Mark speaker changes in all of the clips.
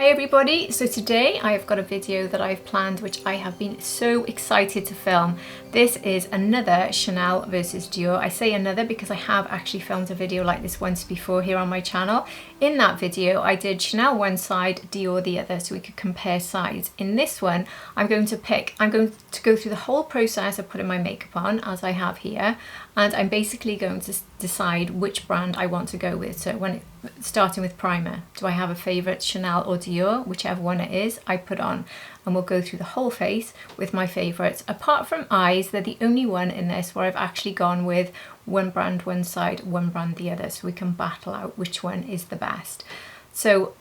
Speaker 1: Hi everybody, so today I've got a video that I've planned which I have been so excited to film. This is another Chanel versus Dior. I say another because I have actually filmed a video like this once before here on my channel. In that video I did Chanel one side, Dior the other, so we could compare sides. In this one I'm going to go through the whole process of putting my makeup on as I have here, and I'm basically going to decide which brand I want to go with. So starting with primer, do I have a favourite, Chanel or Dior? Whichever one it is, I put on, and we'll go through the whole face with my favourites. Apart from eyes, they're the only one in this where I've actually gone with one brand one side, one brand the other, so we can battle out which one is the best. So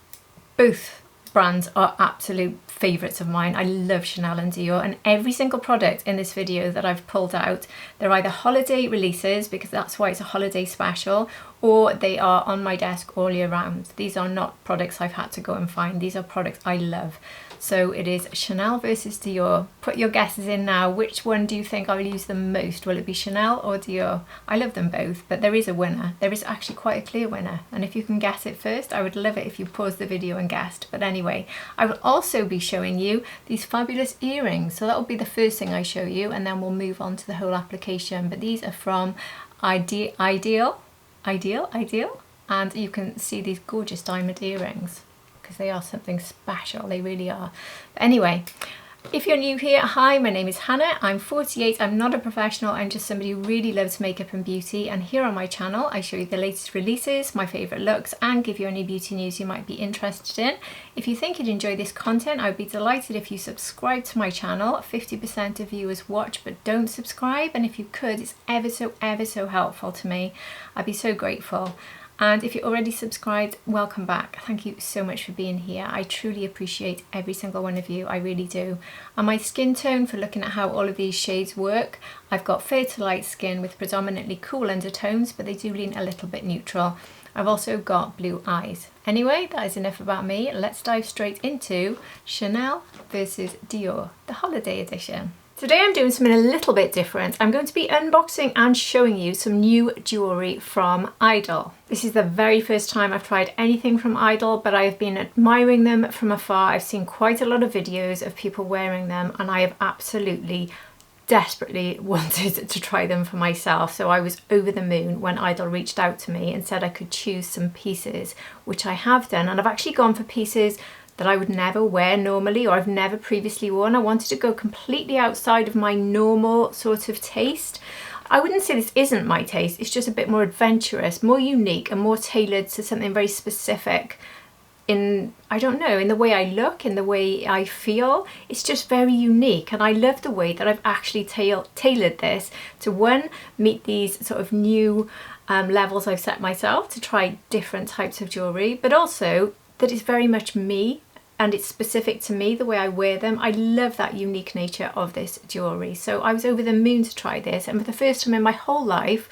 Speaker 1: both brands are absolute favourites of mine. I love Chanel and Dior, and every single product in this video that I've pulled out, they're either holiday releases, because that's why it's a holiday special, or they are on my desk all year round. These are not products I've had to go and find. These are products I love. So it is Chanel versus Dior. Put your guesses in now. Which one do you think I will use the most? Will it be Chanel or Dior? I love them both, but there is a winner. There is actually quite a clear winner. And if you can guess it first, I would love it if you paused the video and guessed. But anyway, I will also be showing you these fabulous earrings. So that will be the first thing I show you, and then we'll move on to the whole application. But these are from Idyl. And you can see these gorgeous diamond earrings, because they are something special, they really are. But anyway, if you're new here, hi, my name is Hannah, I'm 48, I'm not a professional, I'm just somebody who really loves makeup and beauty, and here on my channel I show you the latest releases, my favourite looks, and give you any beauty news you might be interested in. If you think you'd enjoy this content, I would be delighted if you subscribe to my channel. 50% of viewers watch but don't subscribe, and if you could, it's ever so helpful to me. I'd be so grateful. And if you're already subscribed, welcome back. Thank you so much for being here. I truly appreciate every single one of you, I really do. And my skin tone, for looking at how all of these shades work, I've got fair to light skin with predominantly cool undertones, but they do lean a little bit neutral. I've also got blue eyes. Anyway, that is enough about me. Let's dive straight into Chanel versus Dior, the holiday edition. Today I'm doing something a little bit different. I'm going to be unboxing and showing you some new jewellery from Idyl. This is the very first time I've tried anything from Idyl, but I have been admiring them from afar. I've seen quite a lot of videos of people wearing them, and I have absolutely desperately wanted to try them for myself. So I was over the moon when Idyl reached out to me and said I could choose some pieces, which I have done, and I've actually gone for pieces that I would never wear normally, or I've never previously worn. I wanted to go completely outside of my normal sort of taste. I wouldn't say this isn't my taste, it's just a bit more adventurous, more unique, and more tailored to something very specific in, I don't know, in the way I look, in the way I feel. It's just very unique, and I love the way that I've actually tailored this to, one, meet these sort of new levels I've set myself to try different types of jewellery, but also that it's very much me, and it's specific to me, the way I wear them. I love that unique nature of this jewellery. So I was over the moon to try this, and for the first time in my whole life,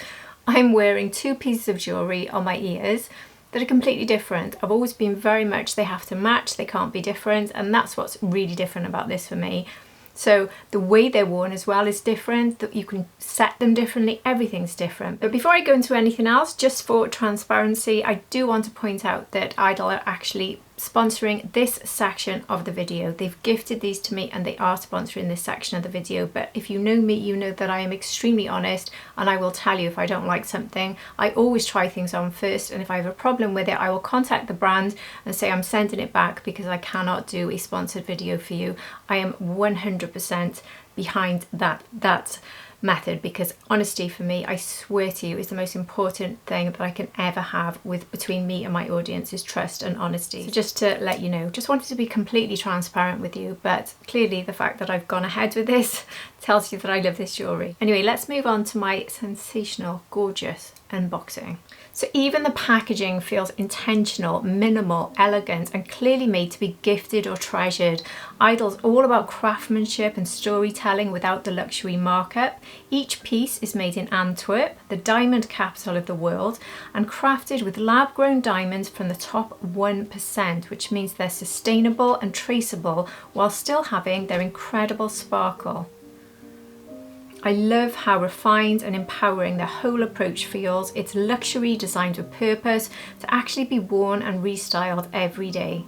Speaker 1: I'm wearing two pieces of jewellery on my ears that are completely different. I've always been very much, they have to match, they can't be different, and that's what's really different about this for me. So the way they're worn as well is different, that you can set them differently, everything's different. But before I go into anything else, just for transparency, I do want to point out that Idyl are actually sponsoring this section of the video. They've gifted these to me and they are sponsoring this section of the video. But if you know me, you know that I am extremely honest, and I will tell you if I don't like something. I always try things on first, and if I have a problem with it, I will contact the brand and say I'm sending it back because I cannot do a sponsored video for you. I am 100% behind that method, because honesty for me, I swear to you, is the most important thing that I can ever have between me and my audience, is trust and honesty. So just to let you know, just wanted to be completely transparent with you, but clearly the fact that I've gone ahead with this tells you that I love this jewellery. Anyway, let's move on to my sensational, gorgeous unboxing. So even the packaging feels intentional, minimal, elegant, and clearly made to be gifted or treasured. Idyl's all about craftsmanship and storytelling without the luxury markup. Each piece is made in Antwerp, the diamond capital of the world, and crafted with lab-grown diamonds from the top 1%, which means they're sustainable and traceable while still having their incredible sparkle. I love how refined and empowering their whole approach feels. It's luxury designed with purpose to actually be worn and restyled every day.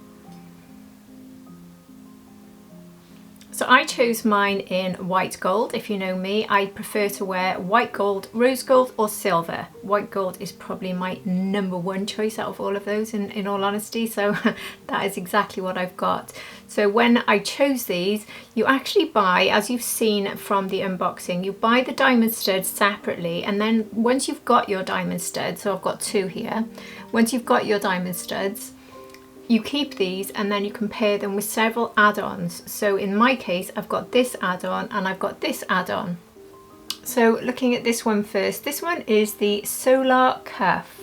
Speaker 1: So I chose mine in white gold. If you know me, I prefer to wear white gold, rose gold or silver. White gold is probably my #1 choice out of all of those in all honesty. So that is exactly what I've got. So when I chose these, you actually buy, as you've seen from the unboxing, you buy the diamond studs separately, and then once you've got your diamond studs, so I've got 2 here, once you've got your diamond studs, you keep these and then you compare them with several add-ons. So in my case, I've got this add-on and I've got this add-on. So looking at this one first, this one is the Solar Cuff.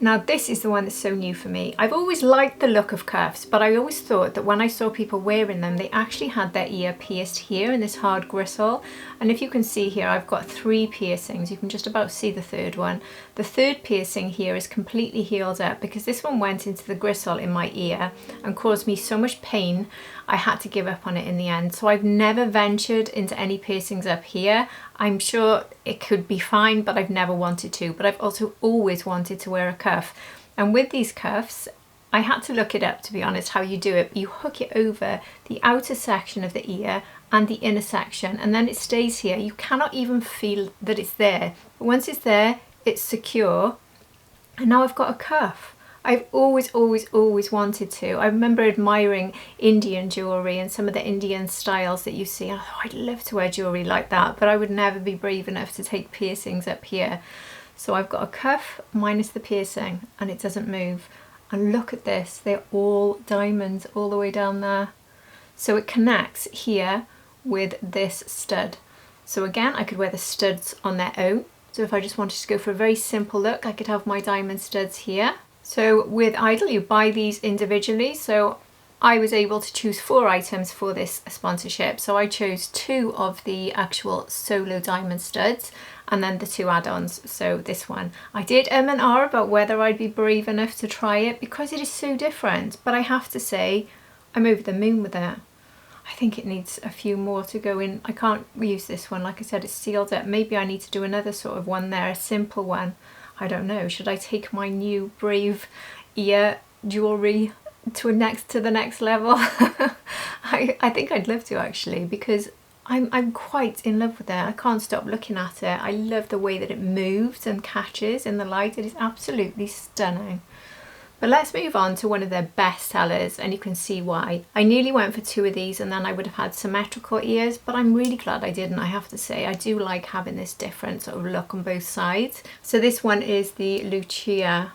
Speaker 1: Now this is the one that's so new for me. I've always liked the look of cuffs, but I always thought that when I saw people wearing them, they actually had their ear pierced here in this hard gristle. And if you can see here, I've got 3 piercings. You can just about see the 3rd one. The 3rd piercing here is completely healed up because this one went into the gristle in my ear and caused me so much pain, I had to give up on it in the end. So I've never ventured into any piercings up here. I'm sure it could be fine, but I've never wanted to. But I've also always wanted to wear a cuff. And with these cuffs, I had to look it up, to be honest, how you do it. You hook it over the outer section of the ear and the inner section, and then it stays here. You cannot even feel that it's there. But once it's there, it's secure. And now I've got a cuff. I've always wanted to. I remember admiring Indian jewellery and some of the Indian styles that you see. Oh, I'd love to wear jewellery like that, but I would never be brave enough to take piercings up here. So I've got a cuff minus the piercing and it doesn't move. And look at this, they're all diamonds all the way down there. So it connects here with this stud. So again, I could wear the studs on their own. So if I just wanted to go for a very simple look, I could have my diamond studs here. So with Idyl, you buy these individually. So I was able to choose 4 items for this sponsorship. So I chose 2 of the actual solo diamond studs and then the 2 add-ons. So this one, I did and R about whether I'd be brave enough to try it because it is so different. But I have to say, I'm over the moon with it. I think it needs a few more to go in. I can't use this one. Like I said, it's sealed up. Maybe I need to do another sort of one there, a simple one. I don't know. Should I take my new brave ear jewellery to the next level? I think I'd love to actually, because I'm quite in love with it. I can't stop looking at it. I love the way that it moves and catches in the light. It is absolutely stunning. But let's move on to one of their best sellers, and you can see why. I nearly went for 2 of these and then I would have had symmetrical ears, but I'm really glad I didn't, I have to say. I do like having this different sort of look on both sides. So this one is the Lucia.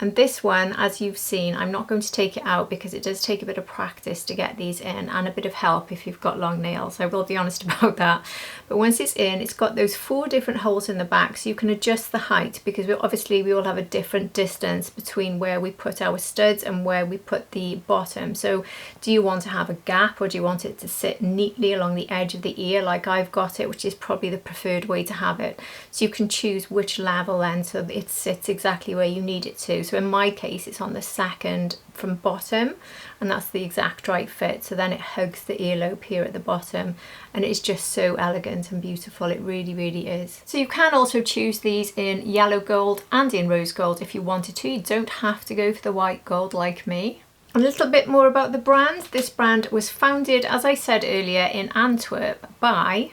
Speaker 1: And this one, as you've seen, I'm not going to take it out because it does take a bit of practice to get these in and a bit of help if you've got long nails. I will be honest about that. But once it's in, it's got those 4 different holes in the back, so you can adjust the height because obviously we all have a different distance between where we put our studs and where we put the bottom. So do you want to have a gap or do you want it to sit neatly along the edge of the ear like I've got it, which is probably the preferred way to have it. So you can choose which level then so it sits exactly where you need it to. So in my case, it's on the 2nd from bottom, and that's the exact right fit. So then it hugs the earlobe here at the bottom, and it's just so elegant and beautiful. It really is. So you can also choose these in yellow gold and in rose gold if you wanted to. You don't have to go for the white gold like me. A little bit more about the brand. This brand was founded, as I said earlier, in Antwerp by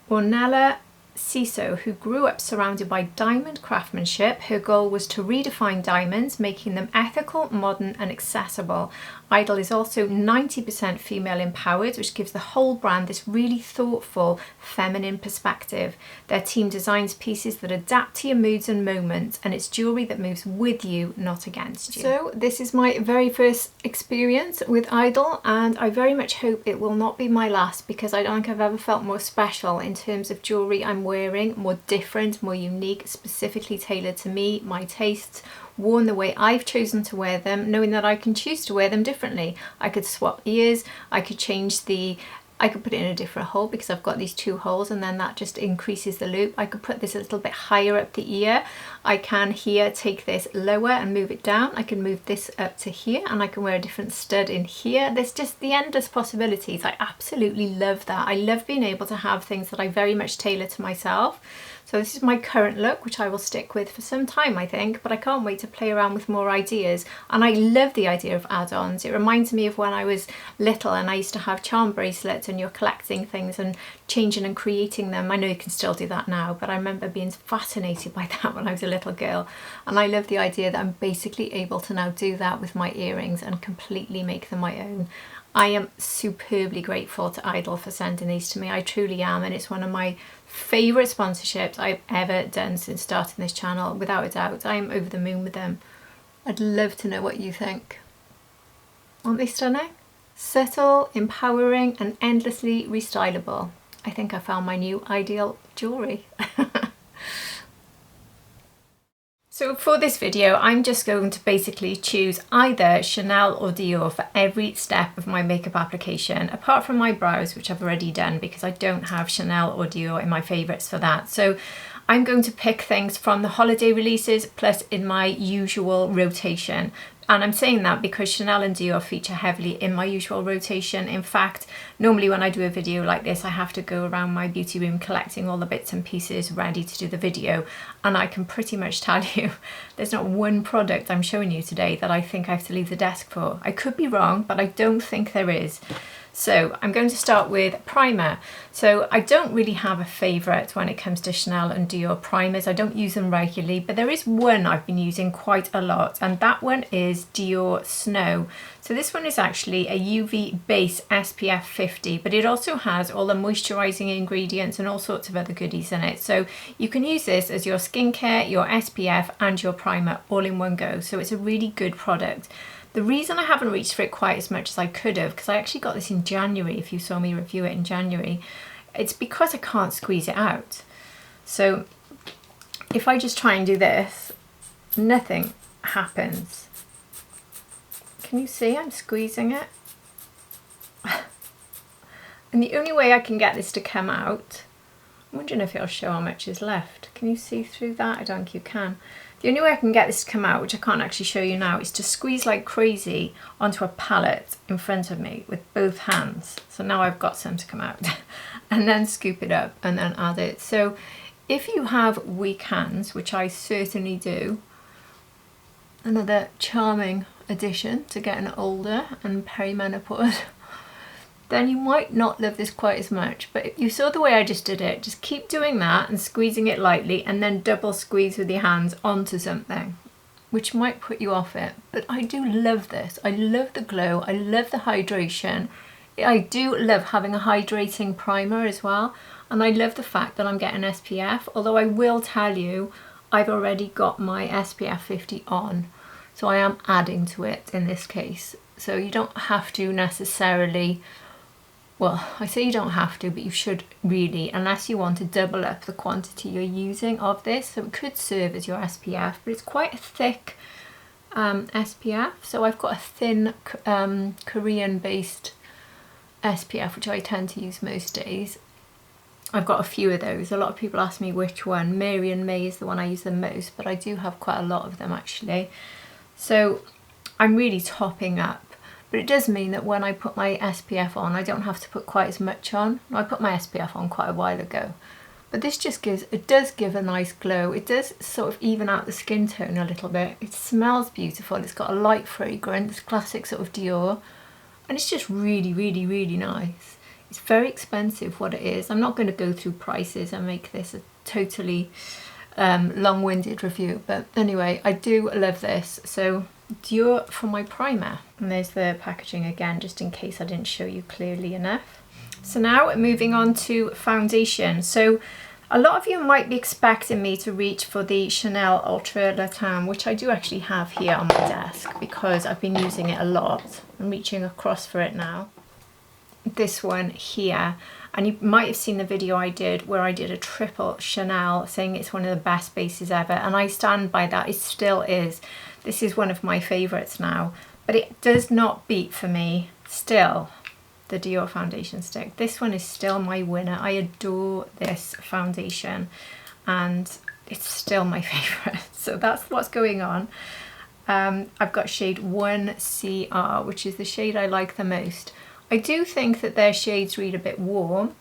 Speaker 1: Ornella Ciso, who grew up surrounded by diamond craftsmanship. Her goal was to redefine diamonds, making them ethical, modern and accessible. Idyl is also 90% female empowered, which gives the whole brand this really thoughtful, feminine perspective. Their team designs pieces that adapt to your moods and moments, and it's jewellery that moves with you, not against you. So this is my very first experience with Idyl, and I very much hope it will not be my last, because I don't think I've ever felt more special in terms of jewellery I'm wearing, more different, more unique, specifically tailored to me, my tastes, worn the way I've chosen to wear them, knowing that I can choose to wear them differently. I could swap ears, I could I could put it in a different hole because I've got these 2 holes and then that just increases the loop. I could put this a little bit higher up the ear. I can here take this lower and move it down. I can move this up to here and I can wear a different stud in here. There's just the endless possibilities. I absolutely love that. I love being able to have things that I very much tailor to myself. So this is my current look, which I will stick with for some time, I think, but I can't wait to play around with more ideas. And I love the idea of add-ons. It reminds me of when I was little and I used to have charm bracelets and you're collecting things and changing and creating them. I know you can still do that now, but I remember being fascinated by that when I was a little girl. And I love the idea that I'm basically able to now do that with my earrings and completely make them my own. I am superbly grateful to Idyl for sending these to me. I truly am, and it's one of my favourite sponsorships I've ever done since starting this channel, without a doubt. I am over the moon with them. I'd love to know what you think. Aren't they stunning? Subtle, empowering and endlessly restylable. I think I found my new ideal jewellery. So for this video, I'm just going to basically choose either Chanel or Dior for every step of my makeup application, apart from my brows, which I've already done because I don't have Chanel or Dior in my favourites for that. So I'm going to pick things from the holiday releases plus in my usual rotation. And I'm saying that because Chanel and Dior feature heavily in my usual rotation. In fact, normally when I do a video like this, I have to go around my beauty room collecting all the bits and pieces ready to do the video. And I can pretty much tell you there's not one product I'm showing you today that I think I have to leave the desk for. I could be wrong, but I don't think there is. So I'm going to start with primer. So I don't really have a favourite when it comes to Chanel and Dior primers. I don't use them regularly, but there is one I've been using quite a lot, and that one is Dior Snow. So this one is actually a UV base SPF 50, but it also has all the moisturising ingredients and all sorts of other goodies in it. So you can use this as your skincare, your SPF and your primer all in one go. So it's a really good product. The reason I haven't reached for it quite as much as I could have, because I actually got this in January, if you saw me review it in January, it's because I can't squeeze it out. So if I just try and do this, nothing happens. Can you see I'm squeezing it? And the only way I can get this to come out, I'm wondering if it'll show how much is left. Can you see through that? I don't think you can. The only way I can get this to come out, which I can't actually show you now, is to squeeze like crazy onto a palette in front of me with both hands. So now I've got some to come out. And then scoop it up and then add it. So if you have weak hands, which I certainly do, another charming addition to getting older and perimenopause, then you might not love this quite as much. But if you saw the way I just did it, just keep doing that and squeezing it lightly and then double squeeze with your hands onto something, which might put you off it. But I do love this. I love the glow. I love the hydration. I do love having a hydrating primer as well. And I love the fact that I'm getting SPF, although I will tell you, I've already got my SPF 50 on. So I am adding to it in this case. So you don't have to necessarily, well, I say you don't have to, but you should really, unless you want to double up the quantity you're using of this. So it could serve as your SPF, but it's quite a thick SPF. So I've got a thin Korean-based SPF, which I tend to use most days. I've got a few of those. A lot of people ask me which one. Mary and May is the one I use the most, but I do have quite a lot of them actually. So I'm really topping up. But it does mean that when I put my SPF on, I don't have to put quite as much on. I put my SPF on quite a while ago. But this just gives, it does give a nice glow. It does sort of even out the skin tone a little bit. It smells beautiful. It's got a light fragrance, classic sort of Dior. And it's just really, really, really nice. It's very expensive what it is. I'm not going to go through prices and make this a totally long-winded review. But anyway, I do love this. So Dior for my primer. And there's the packaging again, just in case I didn't show you clearly enough. So now moving on to foundation. So a lot of you might be expecting me to reach for the Chanel Ultra Latin, which I do actually have here on my desk because I've been using it a lot. I'm reaching across for it now. This one here, and you might have seen the video I did where I did a triple Chanel saying it's one of the best bases ever, and I stand by that. It still is. This is one of my favorites now, but it does not beat for me still the Dior foundation stick. This one is still my winner. I adore this foundation and it's still my favorite. So that's what's going on. I've got shade 1CR, which is the shade I like the most. I do think that their shades read a bit warm,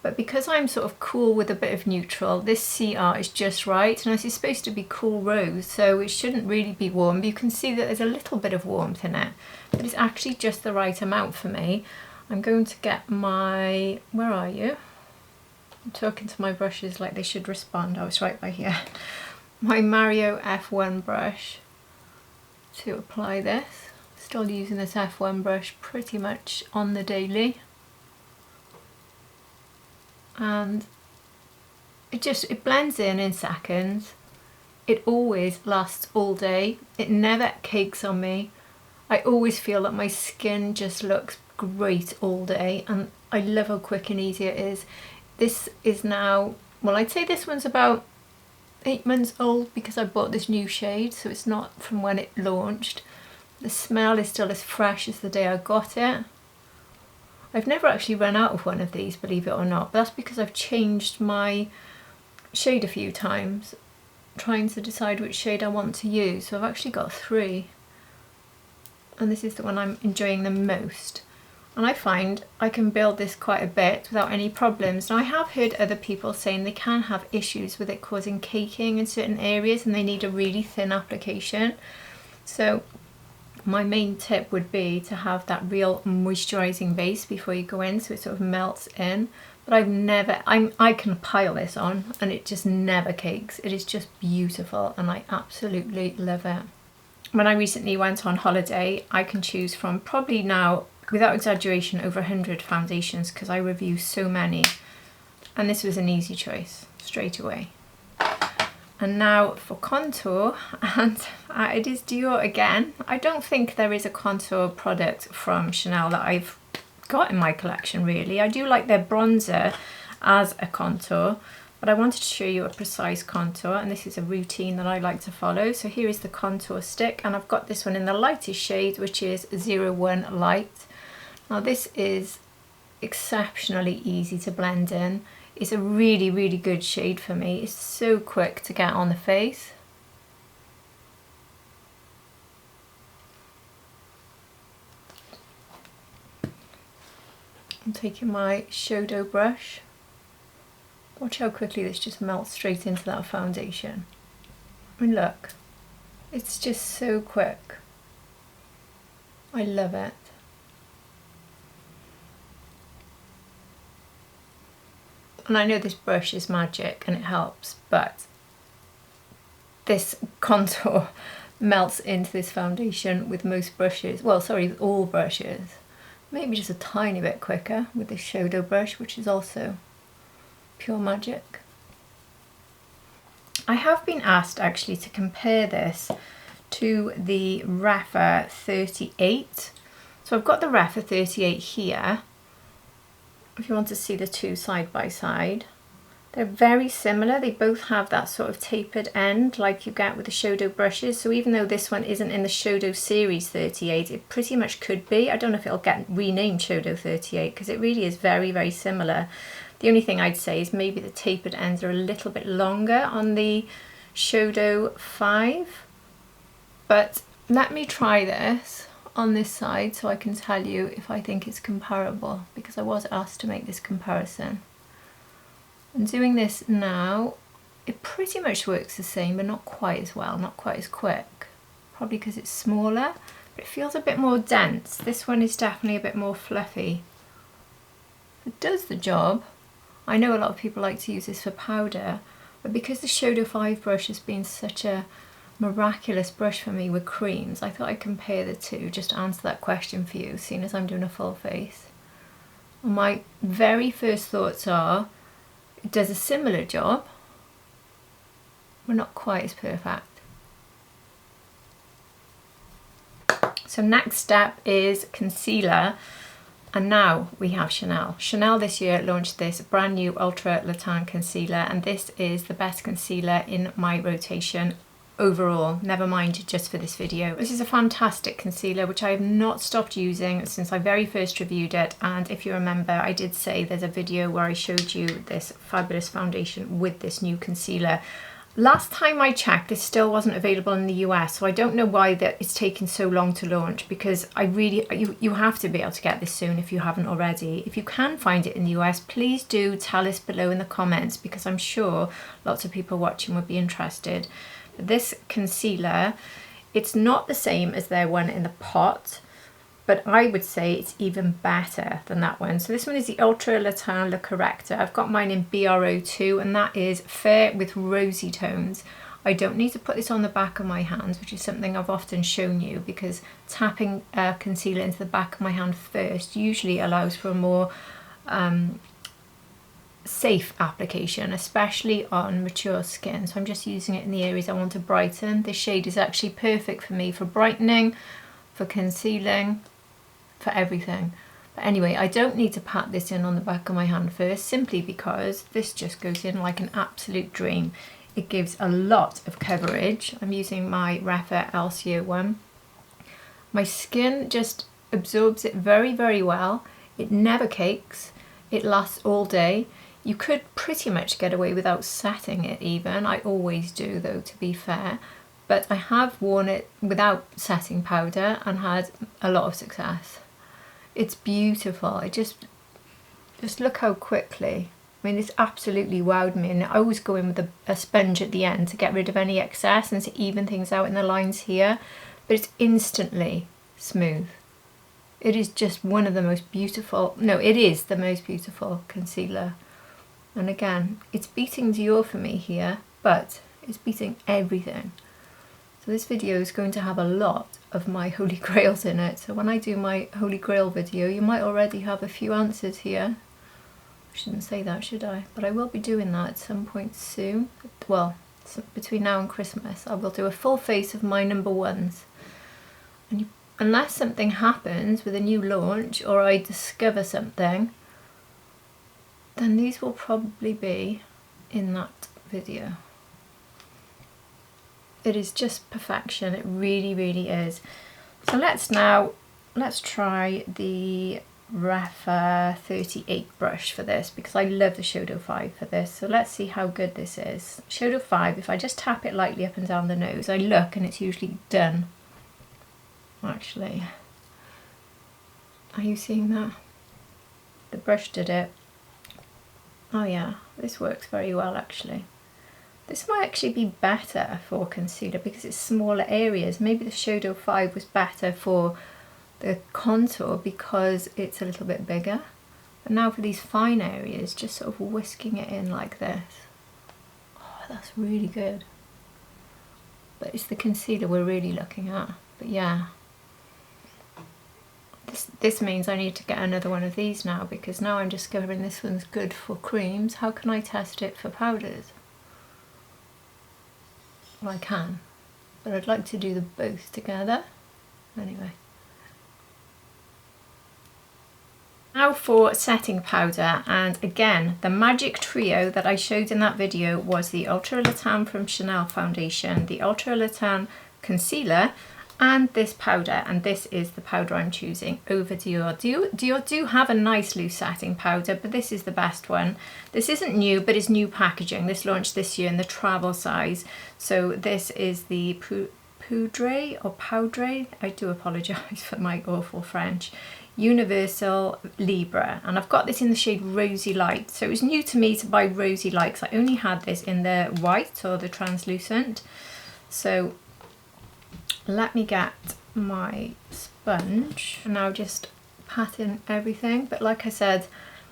Speaker 1: But because I'm sort of cool with a bit of neutral, this CR is just right. And this is supposed to be cool rose, so it shouldn't really be warm. You can see that there's a little bit of warmth in it, but it's actually just the right amount for me. I'm going to get my, where are you? I'm talking to my brushes like they should respond. I was right by here. My Mario F1 brush to apply this. Still using this F1 brush pretty much on the daily. And it blends in seconds. It always lasts all day. It never cakes on me. I always feel that my skin just looks great all day, and I love how quick and easy it is. This is now, well, I'd say this one's about 8 months old because I bought this new shade, so it's not from when it launched. The smell is still as fresh as the day I got it. I've never actually run out of one of these, believe it or not, but that's because I've changed my shade a few times, trying to decide which shade I want to use. So I've actually got 3, and this is the one I'm enjoying the most. And I find I can build this quite a bit without any problems. Now I have heard other people saying they can have issues with it causing caking in certain areas and they need a really thin application. So my main tip would be to have that real moisturizing base before you go in, so it sort of melts in. But I can pile this on and it just never cakes. It is just beautiful and I absolutely love it. When I recently went on holiday, I can choose from probably now, without exaggeration, over 100 foundations because I review so many. And this was an easy choice straight away. And now for contour, and it is Dior again. I don't think there is a contour product from Chanel that I've got in my collection really. I do like their bronzer as a contour, but I wanted to show you a precise contour, and this is a routine that I like to follow. So here is the contour stick, and I've got this one in the lightest shade, which is 01 Light. Now this is exceptionally easy to blend in. It's a really, really good shade for me. It's so quick to get on the face. I'm taking my Shadow brush. Watch how quickly this just melts straight into that foundation. I mean, look, it's just so quick. I love it. And I know this brush is magic and it helps, but this contour melts into this foundation with most brushes. Well, sorry, with all brushes. Maybe just a tiny bit quicker with this Shadow brush, which is also pure magic. I have been asked actually to compare this to the Rapha 38. So I've got the Rapha 38 here. If you want to see the two side by side, they're very similar. They both have that sort of tapered end like you get with the Shadow brushes. So even though this one isn't in the Shadow series 38, it pretty much could be. I don't know if it'll get renamed Shadow 38 because it really is very, very similar. The only thing I'd say is maybe the tapered ends are a little bit longer on the Shadow 5. But let me try this on this side so I can tell you if I think it's comparable, because I was asked to make this comparison. And doing this now, it pretty much works the same, but not quite as well, not quite as quick. Probably because it's smaller, but it feels a bit more dense. This one is definitely a bit more fluffy. It does the job. I know a lot of people like to use this for powder, but because the Shadow 5 brush has been such a miraculous brush for me with creams, I thought I'd compare the two just to answer that question for you, seeing as I'm doing a full face. And my very first thoughts are, it does a similar job, but not quite as perfect. So next step is concealer, and now we have Chanel. Chanel this year launched this brand new Ultra Le Tan concealer, and this is the best concealer in my rotation overall, never mind just for this video. This is a fantastic concealer which I have not stopped using since I very first reviewed it, and if you remember I did say there's a video where I showed you this fabulous foundation with this new concealer, Last time I checked, this still wasn't available in the US, so I don't know why that it's taken so long to launch, because you have to be able to get this soon if you haven't already. If you can find it in the US, please do tell us below in the comments, because I'm sure lots of people watching would be interested. This concealer, it's not the same as their one in the pot, but I would say it's even better than that one. So this one is the Ultra Le Teint Le Corrector. I've got mine in BR02, and that is fair with rosy tones. I don't need to put this on the back of my hands, which is something I've often shown you, because tapping concealer into the back of my hand first usually allows for a more safe application, especially on mature skin. So I'm just using it in the areas I want to brighten. This shade is actually perfect for me for brightening, for concealing, for everything. But anyway, I don't need to pat this in on the back of my hand first, simply because this just goes in like an absolute dream. It gives a lot of coverage. I'm using my Refa Elcio one. My skin just absorbs it very, very well. It never cakes. It lasts all day. You could pretty much get away without setting it even. I always do though, to be fair. But I have worn it without setting powder and had a lot of success. It's beautiful. It just look how quickly. I mean, it's absolutely wowed me. And I always go in with a sponge at the end to get rid of any excess and to even things out in the lines here. But it's instantly smooth. It is just one of the most beautiful, no, it is the most beautiful concealer. And again, it's beating Dior for me here, but it's beating everything. So this video is going to have a lot of my holy grails in it. So when I do my holy grail video, you might already have a few answers here. I shouldn't say that, should I? But I will be doing that at some point soon. Well, between now and Christmas, I will do a full face of my number ones. And unless something happens with a new launch or I discover something, then these will probably be in that video. It is just perfection. It really, really is. So let's try the Refa 38 brush for this, because I love the Shadow 5 for this. So let's see how good this is. Shadow 5, if I just tap it lightly up and down the nose, I look and it's usually done. Actually, are you seeing that? The brush did it. Oh yeah, this works very well actually. This might actually be better for concealer because it's smaller areas. Maybe the Shadow 5 was better for the contour because it's a little bit bigger. But now for these fine areas, just sort of whisking it in like this. Oh, that's really good. But it's the concealer we're really looking at. But yeah. This means I need to get another one of these now, because now I'm discovering this one's good for creams. How can I test it for powders? Well, I can, but I'd like to do them both together. Anyway. Now for setting powder, and again, the magic trio that I showed in that video was the Ultra Le Teint from Chanel foundation, the Ultra Le Teint concealer, and this powder, and this is the powder I'm choosing over Dior. Dior do have a nice loose setting powder, but this is the best one. This isn't new, but it's new packaging. This launched this year in the travel size. So this is the POUDRE or POUDRE, I do apologise for my awful French, Universelle Libre, and I've got this in the shade Rosy Light. So it was new to me to buy Rosy Light, because I only had this in the white or the translucent. So let me get my sponge and now just pat in everything. But like I said,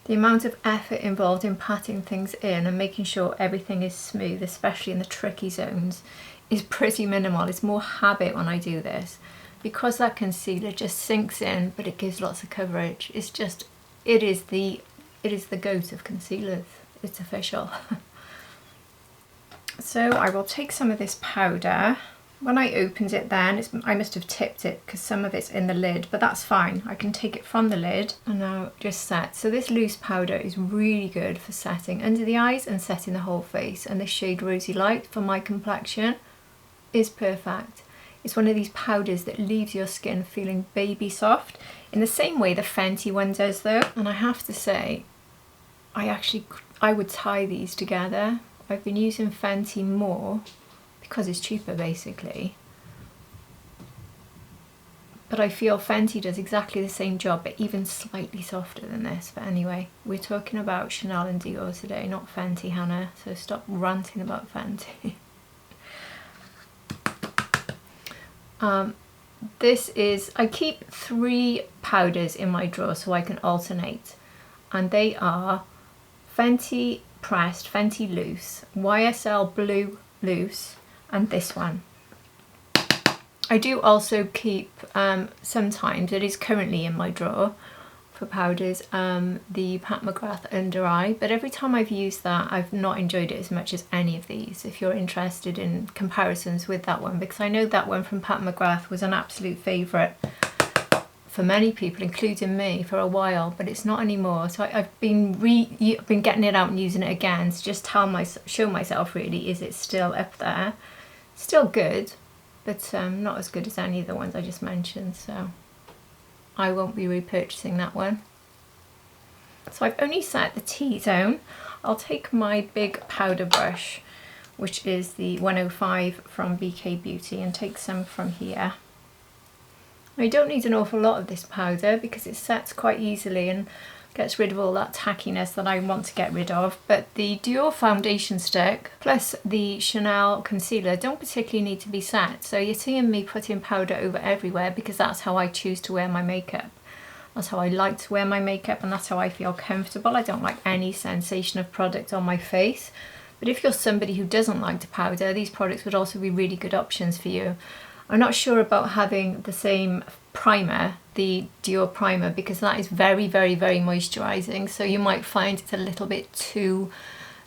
Speaker 1: the amount of effort involved in patting things in and making sure everything is smooth, especially in the tricky zones, is pretty minimal. It's more habit when I do this, because that concealer just sinks in, but it gives lots of coverage. It's just, it is the GOAT of concealers. It's official. So I will take some of this powder. When I opened it then, I must have tipped it because some of it's in the lid, but that's fine. I can take it from the lid and now just set. So this loose powder is really good for setting under the eyes and setting the whole face. And this shade Rosy Light for my complexion is perfect. It's one of these powders that leaves your skin feeling baby soft in the same way the Fenty one does though. And I have to say, I would tie these together I've been using Fenty more because it's cheaper basically. But I feel Fenty does exactly the same job, but even slightly softer than this. But anyway, we're talking about Chanel and Dior today, not Fenty, Hannah. So stop ranting about Fenty. This is, I keep 3 powders in my drawer so I can alternate. And they are Fenty Pressed, Fenty Loose, YSL Blue Loose, and this one. I do also keep, sometimes, it is currently in my drawer for powders, the Pat McGrath Under Eye, but every time I've used that I've not enjoyed it as much as any of these, if you're interested in comparisons with that one, because I know that one from Pat McGrath was an absolute favourite for many people, including me, for a while, but it's not anymore. So I've been getting it out and using it again to just show myself really, is it still up there? Still good, but not as good as any of the ones I just mentioned, so I won't be repurchasing that one. So I've only set the T-zone. I'll take my big powder brush, which is the 105 from BK Beauty, and take some from here. I don't need an awful lot of this powder because it sets quite easily and gets rid of all that tackiness that I want to get rid of, but the Dior foundation stick plus the Chanel concealer don't particularly need to be set, so you're seeing me putting powder over everywhere because that's how I choose to wear my makeup. That's how I like to wear my makeup, and that's how I feel comfortable. I don't like any sensation of product on my face, but if you're somebody who doesn't like to powder, these products would also be really good options for you. I'm not sure about having the same primer, the Dior primer, because that is very, very, very moisturising, so you might find it a little bit too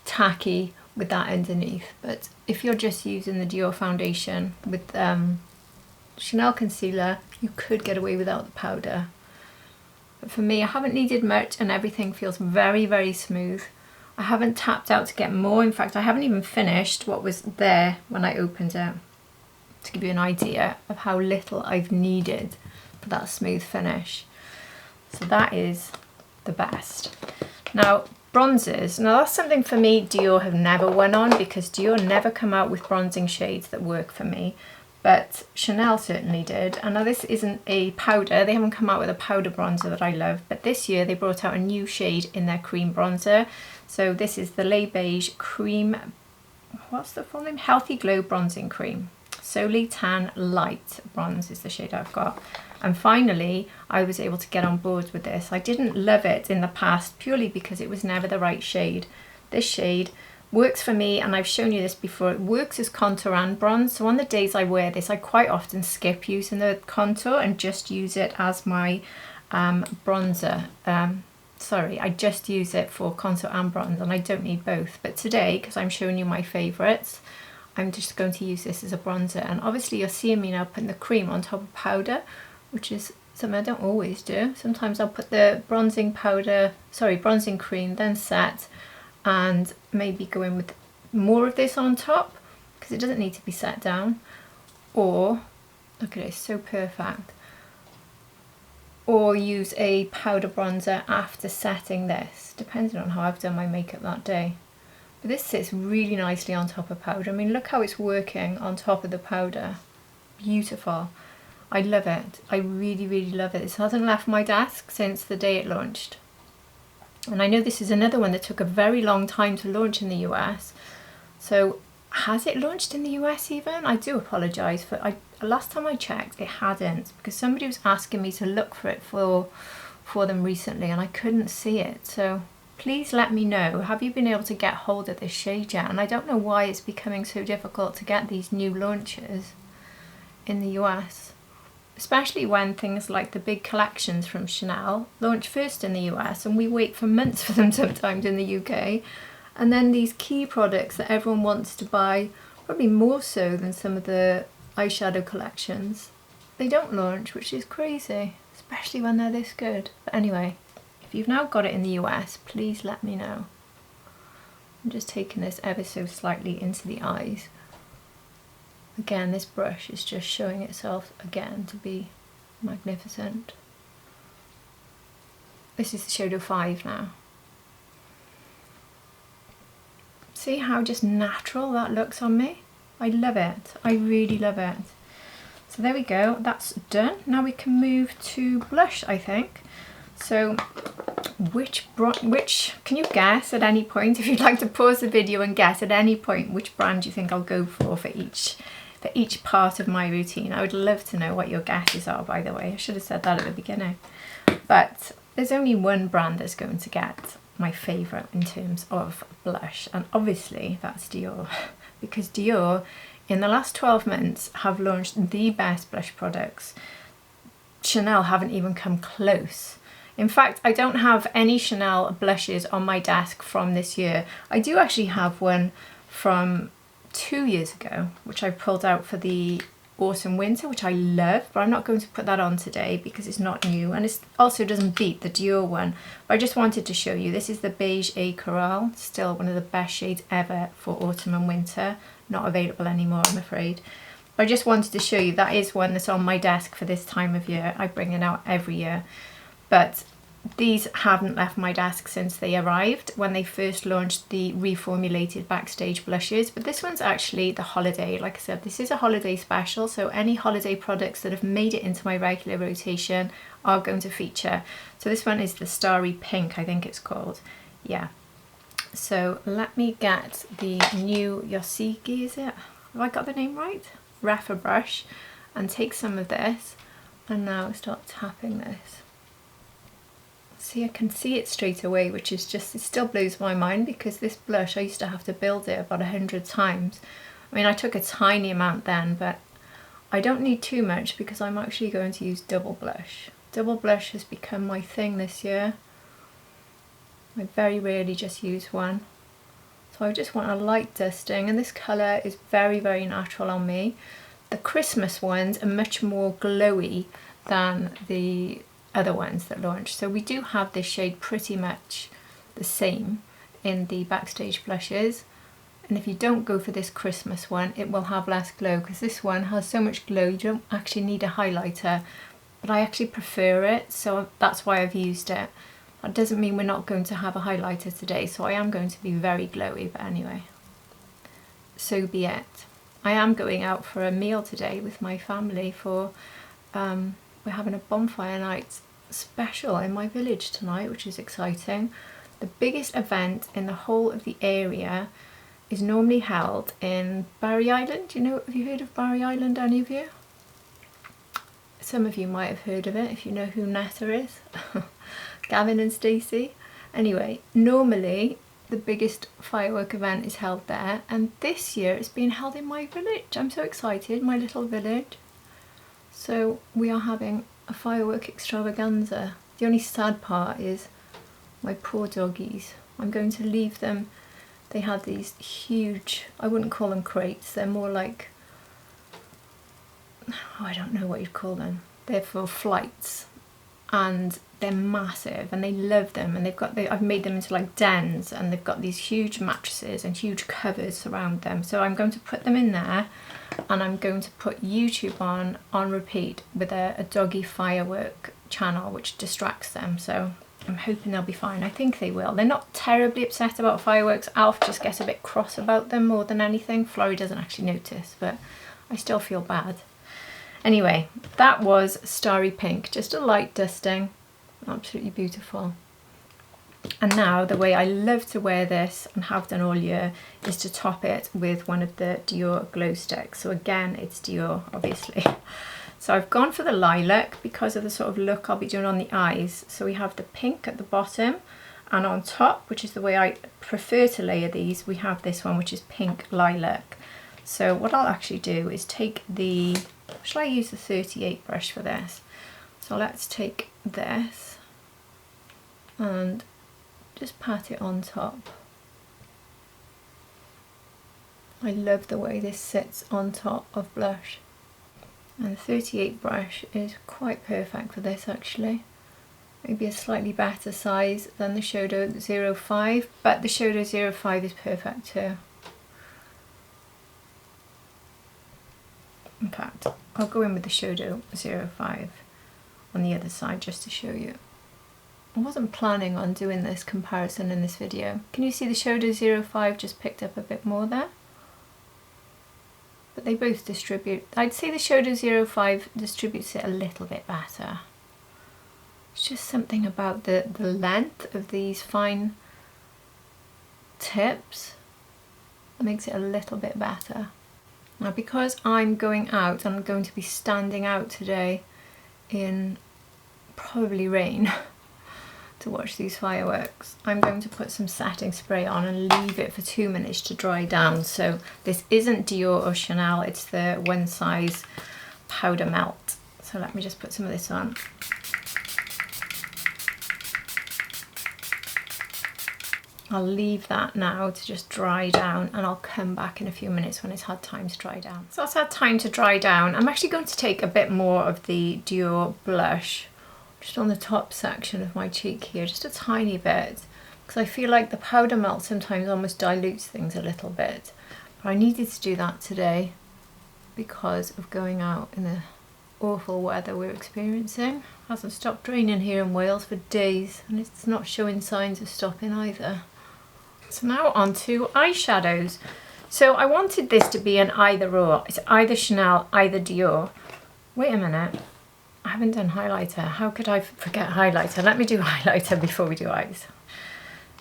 Speaker 1: tacky with that underneath. But if you're just using the Dior foundation with Chanel concealer, you could get away without the powder. But for me, I haven't needed much and everything feels very, very smooth. I haven't tapped out to get more. In fact, I haven't even finished what was there when I opened it, to give you an idea of how little I've needed for that smooth finish. So that is the best. Now, bronzers. Now that's something for me Dior have never won on, because Dior never come out with bronzing shades that work for me, but Chanel certainly did. And now this isn't a powder, they haven't come out with a powder bronzer that I love, but this year they brought out a new shade in their cream bronzer. So this is the Le Beige Cream, what's the full name? Healthy Glow Bronzing Cream. SOLEIL Tan Light Bronze is the shade I've got. And finally, I was able to get on board with this. I didn't love it in the past purely because it was never the right shade. This shade works for me, and I've shown you this before. It works as contour and bronze. So on the days I wear this, I quite often skip using the contour and just use it as my bronzer. Sorry, I just use it for contour and bronze, and I don't need both. But today, because I'm showing you my favourites, I'm just going to use this as a bronzer. And obviously you're seeing me now putting the cream on top of powder, which is something I don't always do. Sometimes I'll put the bronzing cream, then set, and maybe go in with more of this on top, because it doesn't need to be set down. Or, look at it, it's so perfect. Or use a powder bronzer after setting this, depending on how I've done my makeup that day. But this sits really nicely on top of powder. I mean, look how it's working on top of the powder. Beautiful. I love it. I really, really love it. This hasn't left my desk since the day it launched. And I know this is another one that took a very long time to launch in the US. So has it launched in the US even? I do apologise, for last time I checked it hadn't, because somebody was asking me to look for it for them recently and I couldn't see it. So please let me know, have you been able to get hold of this shade yet? And I don't know why it's becoming so difficult to get these new launches in the US, especially when things like the big collections from Chanel launch first in the US and we wait for months for them sometimes in the UK. And then these key products that everyone wants to buy, probably more so than some of the eyeshadow collections, they don't launch, which is crazy, especially when they're this good. But anyway, if you've now got it in the US, please let me know. I'm just taking this ever so slightly into the eyes. Again, this brush is just showing itself again to be magnificent. This is the shade 05 now. See how just natural that looks on me? I love it. I really love it. So there we go, that's done. Now we can move to blush, I think. So which, can you guess at any point, if you'd like to pause the video and guess at any point which brand you think I'll go for each part of my routine? I would love to know what your guesses are, by the way. I should have said that at the beginning. But there's only one brand that's going to get my favourite in terms of blush, and obviously that's Dior, because Dior in the last 12 months have launched the best blush products. Chanel haven't even come close. In fact, I don't have any Chanel blushes on my desk from this year. I do actually have one from 2 years ago, which I pulled out for the autumn winter, which I love, but I'm not going to put that on today because it's not new, and it also doesn't beat the Dior one. But I just wanted to show you, this is the Beige A Coral, still one of the best shades ever for autumn and winter, not available anymore, I'm afraid. But I just wanted to show you that is one that's on my desk for this time of year. I bring it out every year, but these haven't left my desk since they arrived when they first launched the reformulated Backstage blushes. But this one's actually the holiday. Like I said, this is a holiday special, so any holiday products that have made it into my regular rotation are going to feature. So this one is the Starry Pink, I think it's called. Yeah. So let me get the new Yoshiki, is it? Have I got the name right? Refa brush, and take some of this, and now start tapping this. See, I can see it straight away, which is just, it still blows my mind because this blush, I used to have to build it about 100 times. I mean, I took a tiny amount then, but I don't need too much because I'm actually going to use double blush. Double blush has become my thing this year. I very rarely just use one. So I just want a light dusting, and this colour is very, very natural on me. The Christmas ones are much more glowy than the other ones that launched. So we do have this shade pretty much the same in the Backstage blushes. And if you don't go for this Christmas one, it will have less glow, because this one has so much glow you don't actually need a highlighter. But I actually prefer it, so that's why I've used it. That doesn't mean we're not going to have a highlighter today, so I am going to be very glowy, but anyway, so be it. I am going out for a meal today with my family for, we're having a bonfire night special in my village tonight, which is exciting. The biggest event in the whole of the area is normally held in Barry Island. Have you heard of Barry Island, any of you? Some of you might have heard of it if you know who Netta is. Gavin and Stacey. Anyway, normally the biggest firework event is held there, and this year it's being held in my village. I'm so excited, my little village. So we are having a firework extravaganza. The only sad part is my poor doggies. I'm going to leave them. They had these huge, I wouldn't call them crates, they're more like, oh, I don't know what you'd call them. They're for flights, and they're massive, and they love them, and I've made them into like dens, and they've got these huge mattresses and huge covers around them. So I'm going to put them in there, and I'm going to put YouTube on repeat with a doggy firework channel which distracts them. So I'm hoping they'll be fine. I think they will. They're not terribly upset about fireworks. Alf just gets a bit cross about them more than anything. Florrie doesn't actually notice, but I still feel bad. Anyway, that was Starry Pink, just a light dusting, absolutely beautiful. And now the way I love to wear this, and have done all year, is to top it with one of the Dior glow sticks. So again, it's Dior, obviously. So I've gone for the lilac because of the sort of look I'll be doing on the eyes. So we have the pink at the bottom, and on top, which is the way I prefer to layer these, we have this one, which is pink lilac. So what I'll actually do is take the, shall I use the 38 brush for this? So let's take this and just pat it on top. I love the way this sits on top of blush. And the 38 brush is quite perfect for this actually. Maybe a slightly better size than the Shadow 05, but the Shadow 05 is perfect too. In fact, I'll go in with the Shadow 05 on the other side just to show you. I wasn't planning on doing this comparison in this video. Can you see the Shadow 05 just picked up a bit more there? But they both distribute. I'd say the Shadow 05 distributes it a little bit better. It's just something about the length of these fine tips that makes it a little bit better. Now because I'm going out, and I'm going to be standing out today in probably rain to watch these fireworks, I'm going to put some setting spray on and leave it for 2 minutes to dry down. So this isn't Dior or Chanel, it's the One Size Powder Melt. So let me just put some of this on. I'll leave that now to just dry down, and I'll come back in a few minutes when it's had time to dry down. So it's had time to dry down. I'm actually going to take a bit more of the Dior blush just on the top section of my cheek here, just a tiny bit, because I feel like the powder melt sometimes almost dilutes things a little bit. But I needed to do that today because of going out in the awful weather we're experiencing. It hasn't stopped raining here in Wales for days, and it's not showing signs of stopping either. So now on to eyeshadows. So I wanted this to be an either or. It's either Chanel, either Dior. Wait a minute, I haven't done highlighter. How could I forget highlighter? Let me do highlighter before we do eyes.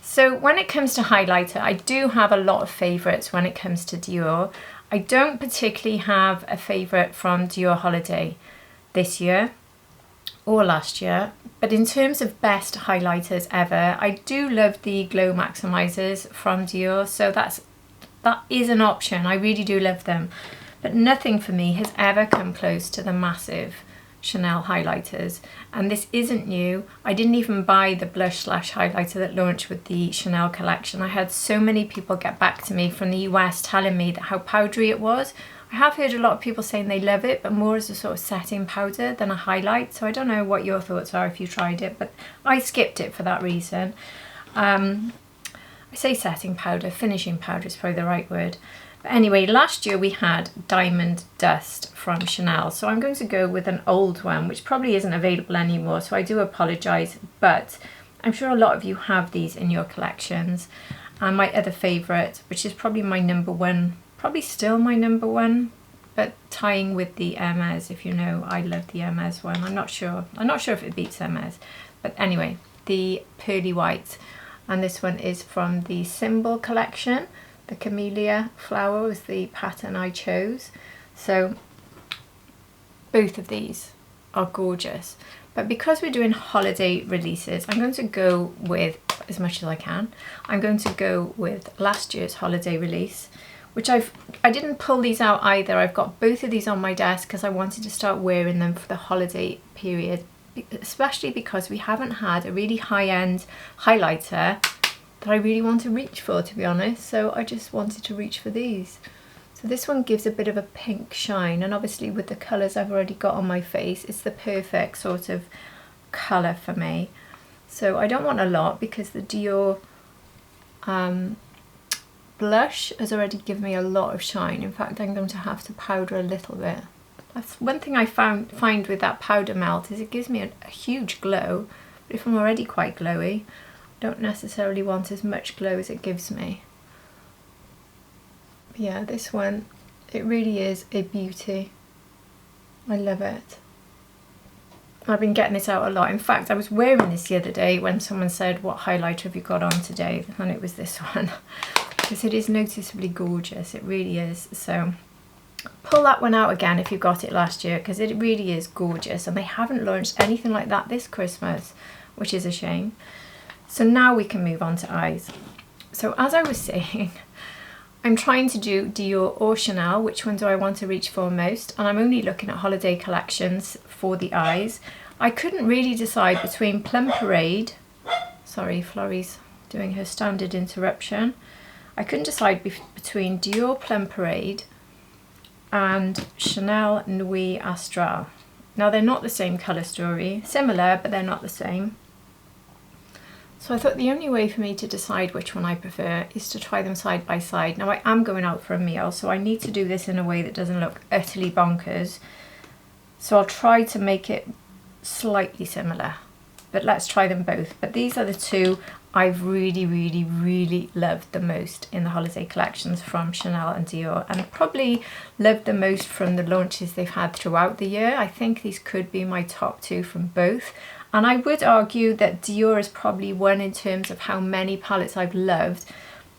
Speaker 1: So when it comes to highlighter, I do have a lot of favourites when it comes to Dior. I don't particularly have a favourite from Dior Holiday this year or last year, but in terms of best highlighters ever, I do love the Glow Maximizers from Dior, so that is an option. I really do love them, but nothing for me has ever come close to the massive Chanel highlighters, and this isn't new. I didn't even buy the blush slash highlighter that launched with the Chanel collection. I had so many people get back to me from the US telling me that how powdery it was. I have heard a lot of people saying they love it, but more as a sort of setting powder than a highlight. So I don't know what your thoughts are if you tried it, but I skipped it for that reason. I say setting powder, finishing powder is probably the right word. But anyway, last year we had Diamond Dust from Chanel. So I'm going to go with an old one, which probably isn't available anymore. So I do apologise, but I'm sure a lot of you have these in your collections. And my other favourite, which is probably my number one, probably still my number one, but tying with the Hermes, if you know, I love the Hermes one. I'm not sure if it beats Hermes, but anyway, the pearly white, and this one is from the Symbol collection. The camellia flower was the pattern I chose. So both of these are gorgeous, but because we're doing holiday releases, I'm going to go with, as much as I can, I'm going to go with last year's holiday release, which I didn't pull these out either. I've got both of these on my desk because I wanted to start wearing them for the holiday period, especially because we haven't had a really high-end highlighter that I really want to reach for, to be honest. So I just wanted to reach for these. So this one gives a bit of a pink shine, and obviously with the colours I've already got on my face, it's the perfect sort of colour for me. So I don't want a lot because the Dior blush has already given me a lot of shine. In fact, I'm going to have to powder a little bit. That's one thing I find with that powder melt, is it gives me a huge glow, but if I'm already quite glowy, I don't necessarily want as much glow as it gives me. But yeah, this one, it really is a beauty. I love it. I've been getting this out a lot. In fact, I was wearing this the other day when someone said, what highlighter have you got on today? And it was this one. Because it is noticeably gorgeous, it really is. So pull that one out again if you got it last year, because it really is gorgeous, and they haven't launched anything like that this Christmas, which is a shame. So now we can move on to eyes. So as I was saying, I'm trying to do Dior or Chanel. Which one do I want to reach for most? And I'm only looking at holiday collections for the eyes. I couldn't really decide between Plum Parade, sorry, Florrie's doing her standard interruption. I couldn't decide between Dior Plum Parade and Chanel Nuit Astrale. Now they're not the same colour story, similar, but they're not the same. So I thought the only way for me to decide which one I prefer is to try them side by side. Now I am going out for a meal, so I need to do this in a way that doesn't look utterly bonkers. So I'll try to make it slightly similar. but let's try them both. But these are the two I've really loved the most in the holiday collections from Chanel and Dior, and probably loved the most from the launches they've had throughout the year. I think these could be my top two from both. And I would argue that Dior is probably one in terms of how many palettes I've loved,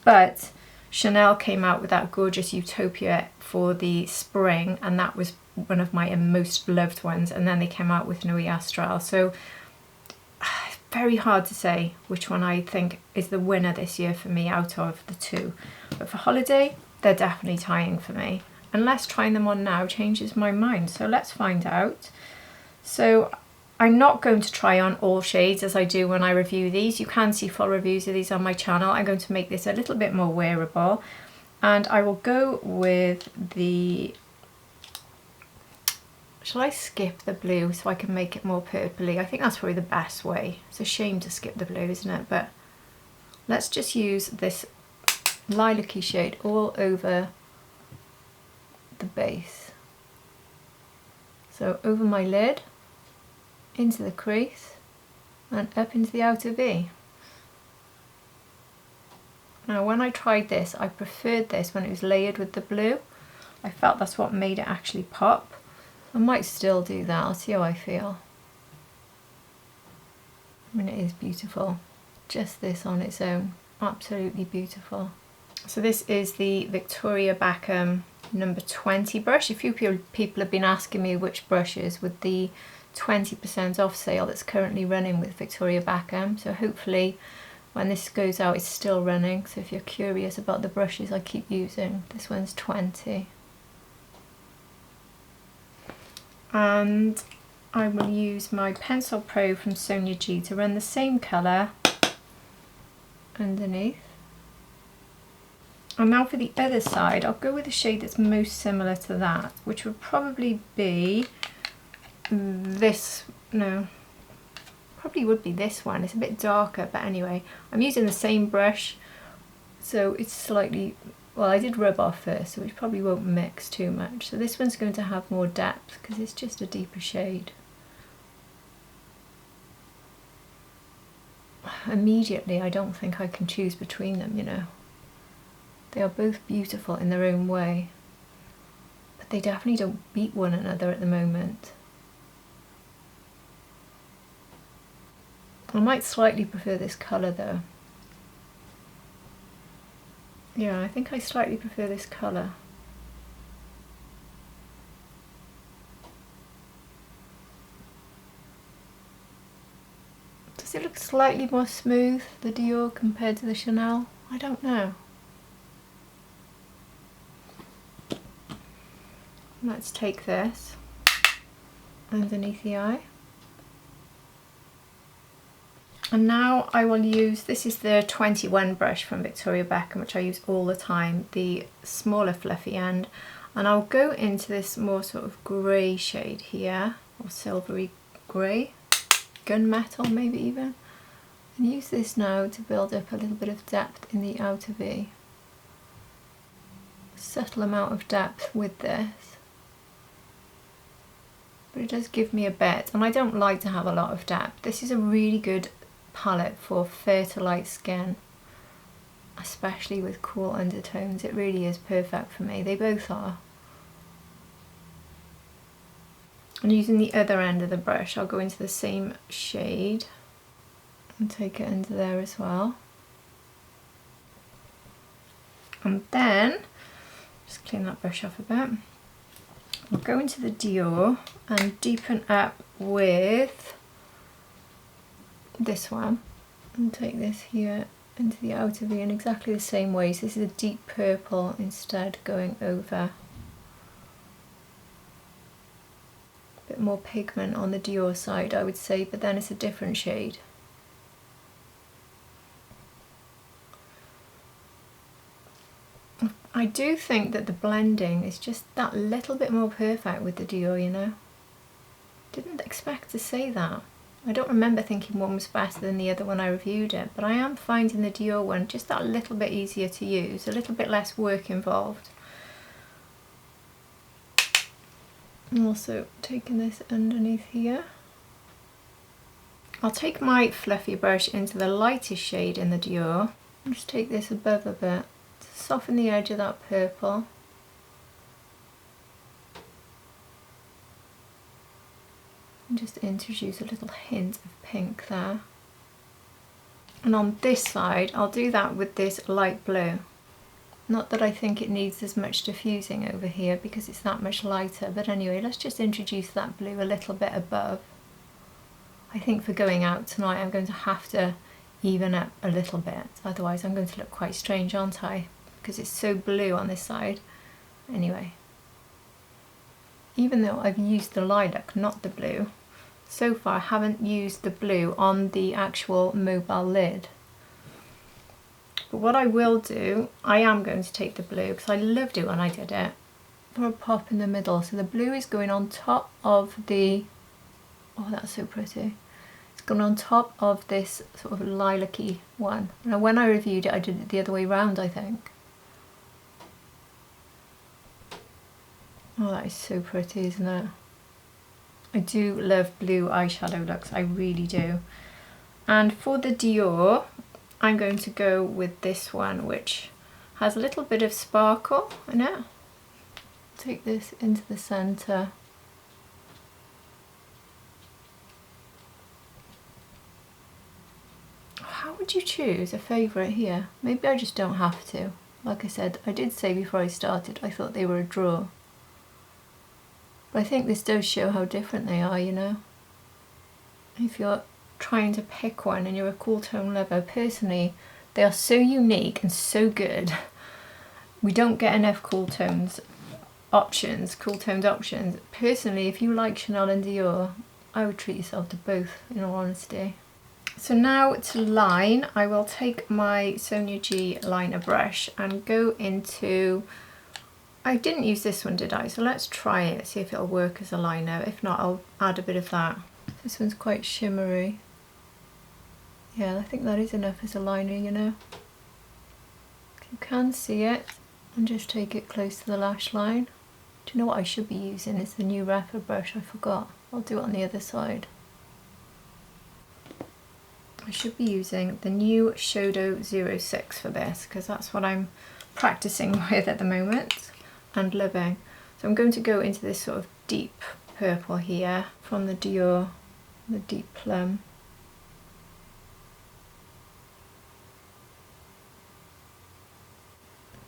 Speaker 1: but Chanel came out with that gorgeous Utopia for the spring, and that was one of my most loved ones. And then they came out with Nuit Astrale. So very hard to say which one I think is the winner this year for me out of the two. But for holiday, they're definitely tying for me. Unless trying them on now changes my mind. So let's find out. So I'm not going to try on all shades as I do when I review these. You can see full reviews of these on my channel. I'm going to make this a little bit more wearable. And I will go with the... Shall I skip the blue so I can make it more purpley? I think that's probably the best way. It's a shame to skip the blue, isn't it? But let's just use this lilac-y shade all over the base. So over my lid, into the crease, and up into the outer V. Now when I tried this, I preferred this when it was layered with the blue. I felt that's what made it actually pop. I might still do that, I'll see how I feel. I mean, it is beautiful. Just this on its own, absolutely beautiful. So this is the Victoria Beckham number 20 brush. A few people have been asking me which brushes with the 20% off sale that's currently running with Victoria Beckham. So hopefully when this goes out it's still running. So if you're curious about the brushes I keep using, this one's 20. And I will use my Pencil Pro from Sonia G to run the same colour underneath. And now for the other side, I'll go with the shade that's most similar to that, which would probably be this, no, probably would be this one. It's a bit darker, but anyway, I'm using the same brush, so it's slightly, well, I did rub off first, so it probably won't mix too much. So this one's going to have more depth because it's just a deeper shade. Immediately, I don't think I can choose between them, you know. They are both beautiful in their own way, but they definitely don't beat one another at the moment. I might slightly prefer this colour though. Yeah, I think I slightly prefer this colour. Does it look slightly more smooth, the Dior, compared to the Chanel? I don't know. Let's take this underneath the eye. And now I will use, this is the 21 brush from Victoria Beckham, which I use all the time, the smaller fluffy end. And I'll go into this more sort of grey shade here, or silvery grey, gunmetal maybe even. And use this now to build up a little bit of depth in the outer V. Subtle amount of depth with this. But it does give me a bit, and I don't like to have a lot of depth. This is a really good palette for fair to light skin, especially with cool undertones. It really is perfect for me. They both are. And using the other end of the brush, I'll go into the same shade and take it under there as well. And then, just clean that brush off a bit. I'll go into the Dior and deepen up with this one and take this here into the outer V in exactly the same way. So this is a deep purple instead going over. A bit more pigment on the Dior side I would say, but then it's a different shade. I do think that the blending is just that little bit more perfect with the Dior, you know. Didn't expect to say that. I don't remember thinking one was better than the other when I reviewed it, but I am finding the Dior one just that little bit easier to use, a little bit less work involved. I'm also taking this underneath here. I'll take my fluffy brush into the lightest shade in the Dior. I'll just take this above a bit to soften the edge of that purple. And just introduce a little hint of pink there. And on this side, I'll do that with this light blue. Not that I think it needs as much diffusing over here because it's that much lighter, but anyway, let's just introduce that blue a little bit above. I think for going out tonight I'm going to have to even up a little bit, otherwise I'm going to look quite strange, aren't I? Because it's so blue on this side. Anyway, even though I've used the lilac, not the blue, so far I haven't used the blue on the actual mobile lid. But what I will do, I am going to take the blue, because I loved it when I did it, for a pop in the middle. So the blue is going on top of the, oh that's so pretty. It's gone on top of this sort of lilac-y one. Now when I reviewed it I did it the other way round, I think. Oh, that is so pretty, isn't it? I do love blue eyeshadow looks, I really do. And for the Dior, I'm going to go with this one, which has a little bit of sparkle in it. Take this into the centre. How would you choose a favourite here? Maybe I just don't have to. Like I said, I did say before I started, I thought they were a draw. But I think this does show how different they are, you know. If you're trying to pick one and you're a cool tone lover, personally, they are so unique and so good. We don't get enough cool toned options. Personally, if you like Chanel and Dior, I would treat yourself to both, in all honesty. So now to line, I will take my Sonia G liner brush and go into, I didn't use this one, did I? So let's try it, see if it'll work as a liner. If not, I'll add a bit of that. This one's quite shimmery. Yeah, I think that is enough as a liner, you know. You can see it, and just take it close to the lash line. Do you know what I should be using? It's the new wrapper brush, I forgot. I'll do it on the other side. I should be using the new Shadow 06 for this, because that's what I'm practicing with at the moment and loving. So I'm going to go into this sort of deep purple here from the Dior, the deep plum.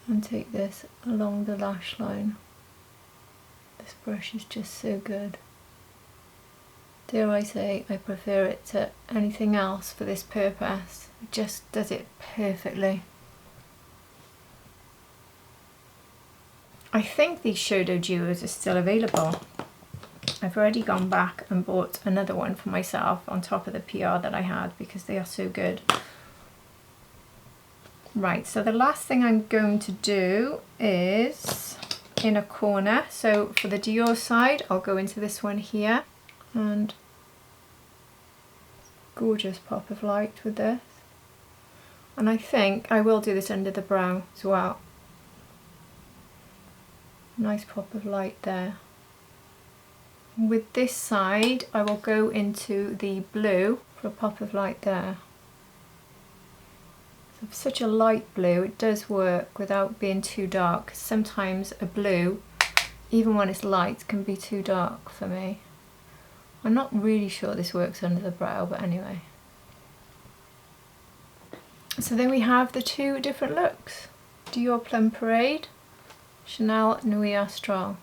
Speaker 1: And take this along the lash line. This brush is just so good. Dare I say, I prefer it to anything else for this purpose. It just does it perfectly. I think these Shadow Duos are still available. I've already gone back and bought another one for myself on top of the PR that I had because they are so good. Right, so the last thing I'm going to do is in a corner. So for the Dior side, I'll go into this one here. And gorgeous pop of light with this. And I think I will do this under the brow as well. Nice pop of light there. With this side, I will go into the blue for a pop of light there. So for such a light blue, it does work without being too dark. Sometimes a blue, even when it's light, can be too dark for me. I'm not really sure this works under the brow, but anyway. So then we have the two different looks. Dior Plum Parade, Chanel Nuit Astrale.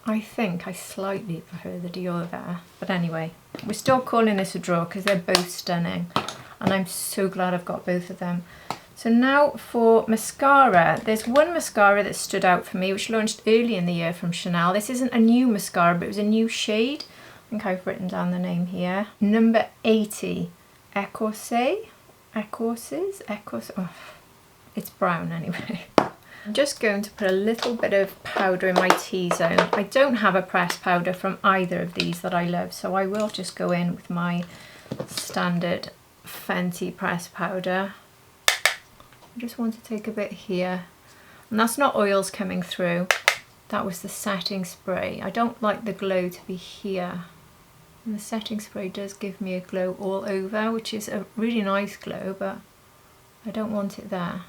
Speaker 1: I think I slightly prefer the Dior there, but anyway. We're still calling this a draw because they're both stunning. And I'm so glad I've got both of them. So now for mascara, there's one mascara that stood out for me, which launched early in the year from Chanel. This isn't a new mascara, but it was a new shade. I think I've written down the name here. Number 80, Ecorce? Oh, it's brown anyway. I'm just going to put a little bit of powder in my T-zone. I don't have a pressed powder from either of these that I love, so I will just go in with my standard Fenty pressed powder. I just want to take a bit here, and that's not oils coming through, that was the setting spray. I don't like the glow to be here. And the setting spray does give me a glow all over, which is a really nice glow, but I don't want it there.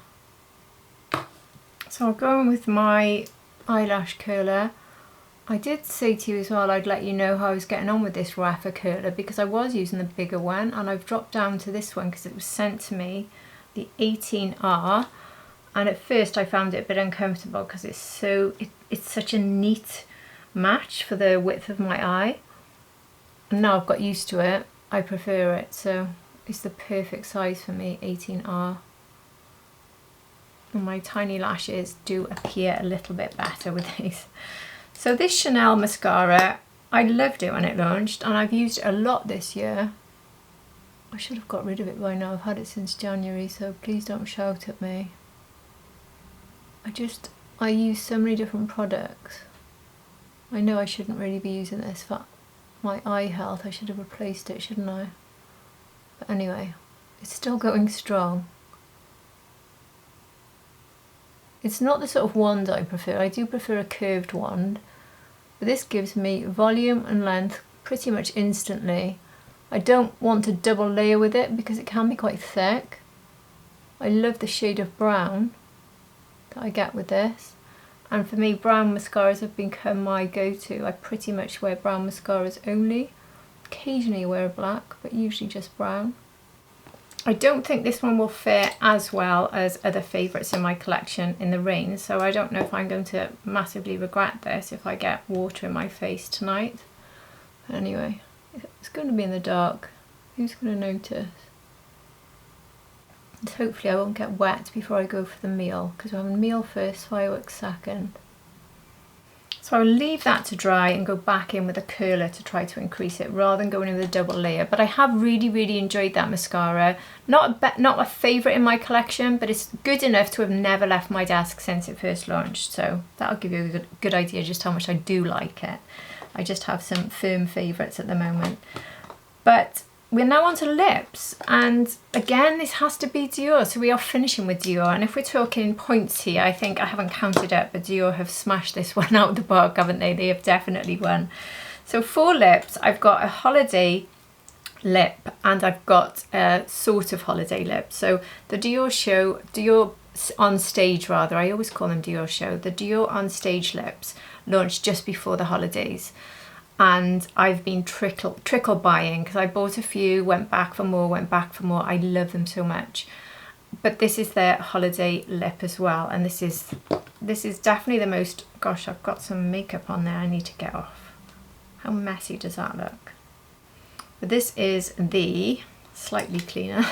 Speaker 1: So I'll go in with my eyelash curler. I did say to you as well I'd let you know how I was getting on with this Rapha curler, because I was using the bigger one and I've dropped down to this one because it was sent to me, the 18R, and at first I found it a bit uncomfortable because it's such a neat match for the width of my eye. And now I've got used to it, I prefer it, so it's the perfect size for me, 18R. And my tiny lashes do appear a little bit better with these. So this Chanel mascara, I loved it when it launched and I've used it a lot this year. I should have got rid of it by now, I've had it since January, so please don't shout at me. I use so many different products. I know I shouldn't really be using this for my eye health, I should have replaced it, shouldn't I? But anyway, it's still going strong. It's not the sort of wand I prefer, I do prefer a curved wand, but this gives me volume and length pretty much instantly. I don't want to double layer with it because it can be quite thick. I love the shade of brown that I get with this. And for me, brown mascaras have become my go-to. I pretty much wear brown mascaras only. Occasionally wear a black, but usually just brown. I don't think this one will fare as well as other favourites in my collection in the rain, so I don't know if I'm going to massively regret this if I get water in my face tonight. But anyway, it's going to be in the dark. Who's going to notice? And hopefully I won't get wet before I go for the meal, because we're having a meal first, fireworks second. So I'll leave that to dry and go back in with a curler to try to increase it rather than going in with a double layer. But I have really enjoyed that mascara. Not a favourite in my collection, but it's good enough to have never left my desk since it first launched. So that'll give you a good idea just how much I do like it. I just have some firm favourites at the moment. But we're now on to lips, and again this has to be Dior, so we are finishing with Dior. And if we're talking points here, I think I haven't counted up, but Dior have smashed this one out of the park, haven't they? They have definitely won. So for lips, I've got a holiday lip and I've got a sort of holiday lip. So the Dior on stage rather, I always call them Diorshow, the Dior on stage lips launched just before the holidays. And I've been trickle buying because I bought a few, went back for more. I love them so much. But this is their holiday lip as well, and this is definitely the most, gosh, I've got some makeup on there I need to get off. How messy does that look? But this is the, slightly cleaner,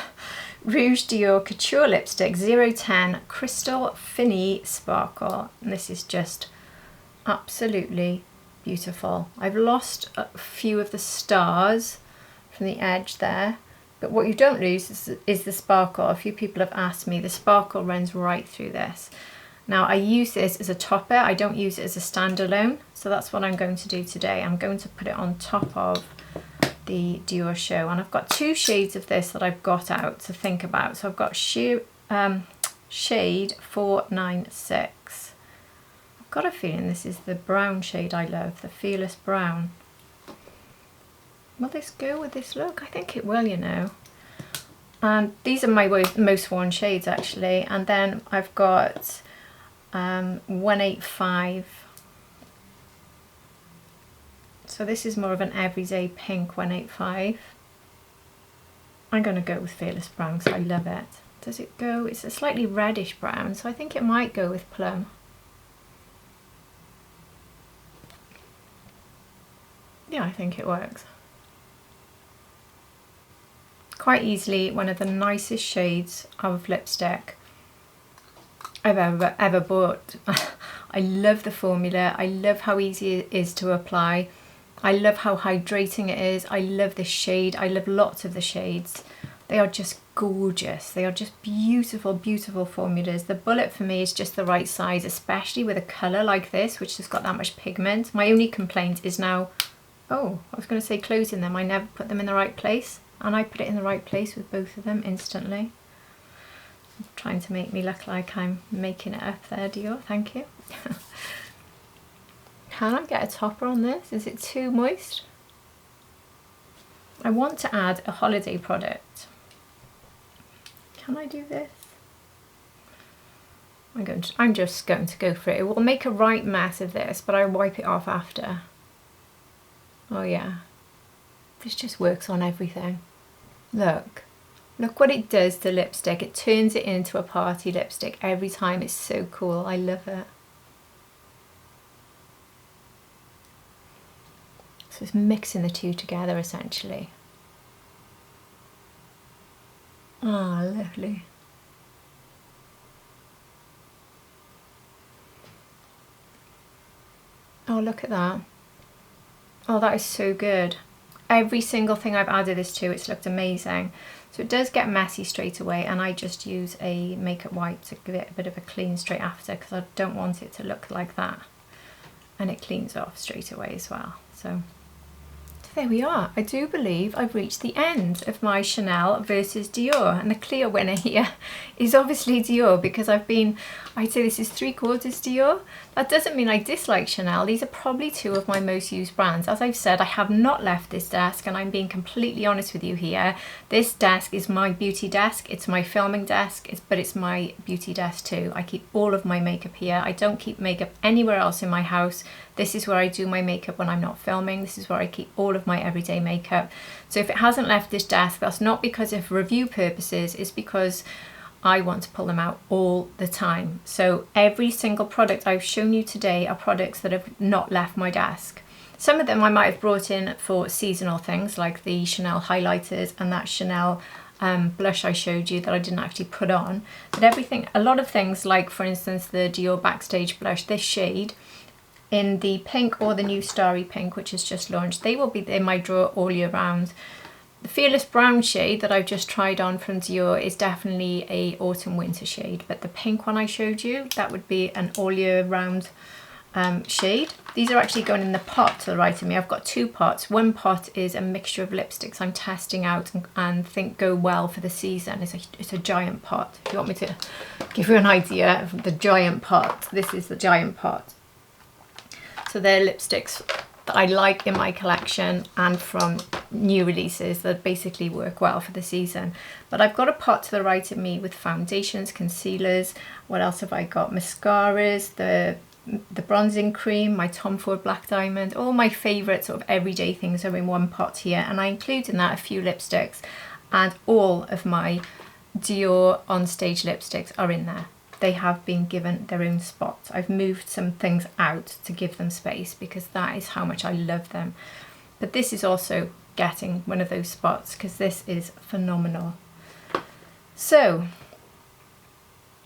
Speaker 1: Rouge Dior Couture Lipstick 010 Crystal Fini Sparkle. And this is just absolutely beautiful. I've lost a few of the stars from the edge there, but what you don't lose is the sparkle. A few people have asked me, the sparkle runs right through this. Now I use this as a topper, I don't use it as a standalone, so that's what I'm going to do today. I'm going to put it on top of the Diorshow, and I've got two shades of this that I've got out to think about. So I've got shade 496. Got a feeling this is the brown shade I love, the Fearless Brown. Will this go with this look? I think it will, you know. And these are my most worn shades actually. And then I've got 185. So this is more of an everyday pink 185. I'm going to go with Fearless Brown because I love it. Does it go? It's a slightly reddish brown, so I think it might go with Plum. Yeah, I think it works. Quite easily one of the nicest shades of lipstick I've ever bought. I love the formula, I love how easy it is to apply, I love how hydrating it is, I love this shade, I love lots of the shades. They are just gorgeous, they are just beautiful formulas. The bullet for me is just the right size, especially with a colour like this which has got that much pigment. My only complaint is now, oh, I was going to say closing them, I never put them in the right place, and I put it in the right place with both of them instantly. Trying to make me look like I'm making it up there, Dior, thank you. Can I get a topper on this? Is it too moist? I want to add a holiday product. Can I do this? I'm just going to go for it. It will make a right mess of this, but I wipe it off after. Oh yeah, this just works on everything. Look what it does to lipstick. It turns it into a party lipstick every time. It's so cool. I love it. So it's mixing the two together essentially. Ah, lovely. Oh, look at that. Oh, that is so good. Every single thing I've added this to, it's looked amazing. So it does get messy straight away, and I just use a makeup wipe to give it a bit of a clean straight after, because I don't want it to look like that. And it cleans off straight away as well. So there we are. I do believe I've reached the end of my Chanel versus Dior, and the clear winner here is obviously Dior, because I'd say this is 3/4 Dior. That doesn't mean I dislike Chanel. These are probably two of my most used brands. As I've said, I have not left this desk, and I'm being completely honest with you here. This desk is my beauty desk. It's my filming desk, but it's my beauty desk too. I keep all of my makeup here. I don't keep makeup anywhere else in my house. This is where I do my makeup when I'm not filming. This is where I keep all of my everyday makeup. So if it hasn't left this desk, that's not because of review purposes, it's because I want to pull them out all the time. So every single product I've shown you today are products that have not left my desk. Some of them I might have brought in for seasonal things, like the Chanel highlighters and that Chanel blush I showed you that I didn't actually put on. But everything, a lot of things, like for instance the Dior Backstage blush, this shade, in the pink or the new Starry Pink, which has just launched, they will be in my drawer all year round. The Fearless Brown shade that I've just tried on from Dior is definitely a autumn winter shade, but the pink one I showed you, that would be an all year round shade. These are actually going in the pot to the right of me. I've got two pots. One pot is a mixture of lipsticks I'm testing out and think go well for the season. It's a giant pot. If you want me to give you an idea of the giant pot, this is the giant pot. So they're lipsticks that I like in my collection and from new releases that basically work well for the season. But I've got a pot to the right of me with foundations, concealers. What else have I got? Mascaras, the bronzing cream, my Tom Ford Black Diamond, all my favourite sort of everyday things are in one pot here. And I include in that a few lipsticks, and all of my Dior on stage lipsticks are in there. They have been given their own spot. I've moved some things out to give them space because that is how much I love them. But this is also getting one of those spots because this is phenomenal. So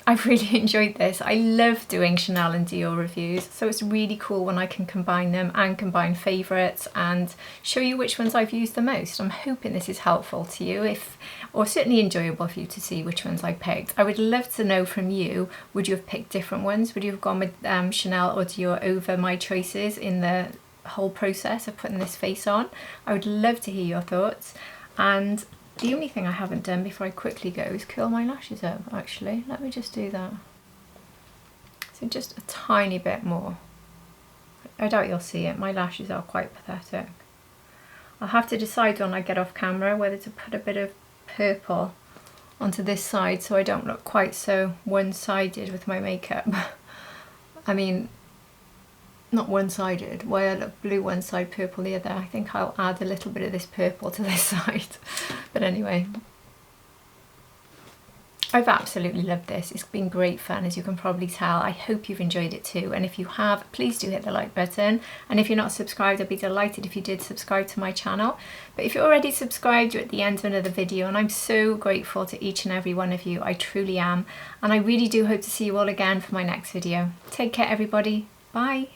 Speaker 1: I've really enjoyed this. I love doing Chanel and Dior reviews, so it's really cool when I can combine them and combine favourites and show you which ones I've used the most. I'm hoping this is helpful to you, or certainly enjoyable for you to see which ones I picked. I would love to know from you, would you have picked different ones? Would you have gone with Chanel or Dior over my choices in the whole process of putting this face on? I would love to hear your thoughts. And the only thing I haven't done before I quickly go is curl my lashes up, actually. Let me just do that. So just a tiny bit more. I doubt you'll see it. My lashes are quite pathetic. I'll have to decide when I get off camera whether to put a bit of purple onto this side so I don't look quite so one-sided with my makeup. I mean, not one-sided, why I look blue one side, purple the other. I think I'll add a little bit of this purple to this side. But anyway, I've absolutely loved this. It's been great fun, as you can probably tell. I hope you've enjoyed it too. And if you have, please do hit the like button. And if you're not subscribed, I'd be delighted if you did subscribe to my channel. But if you're already subscribed, you're at the end of another video, and I'm so grateful to each and every one of you. I truly am. And I really do hope to see you all again for my next video. Take care, everybody. Bye.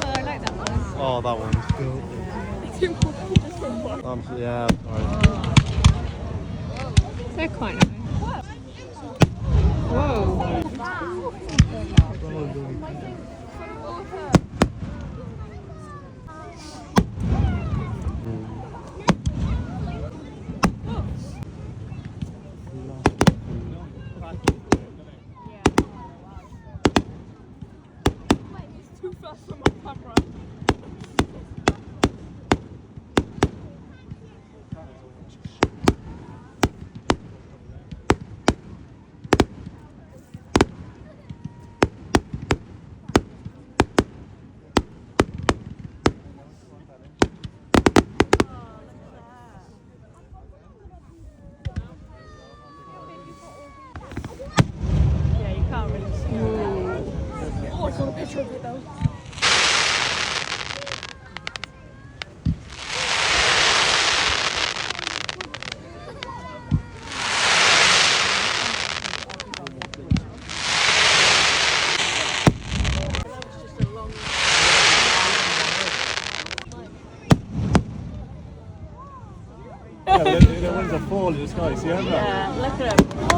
Speaker 1: I like that one.
Speaker 2: Oh, that one's cool. Yeah, alright.
Speaker 1: They're quite nice. Whoa.
Speaker 3: Too fast for my camera. Yeah, you can't really see it. Oh, I saw a picture of it though.
Speaker 2: Yeah, the winds are falling, it's nice, yeah?
Speaker 3: Yeah, look at him. Oh,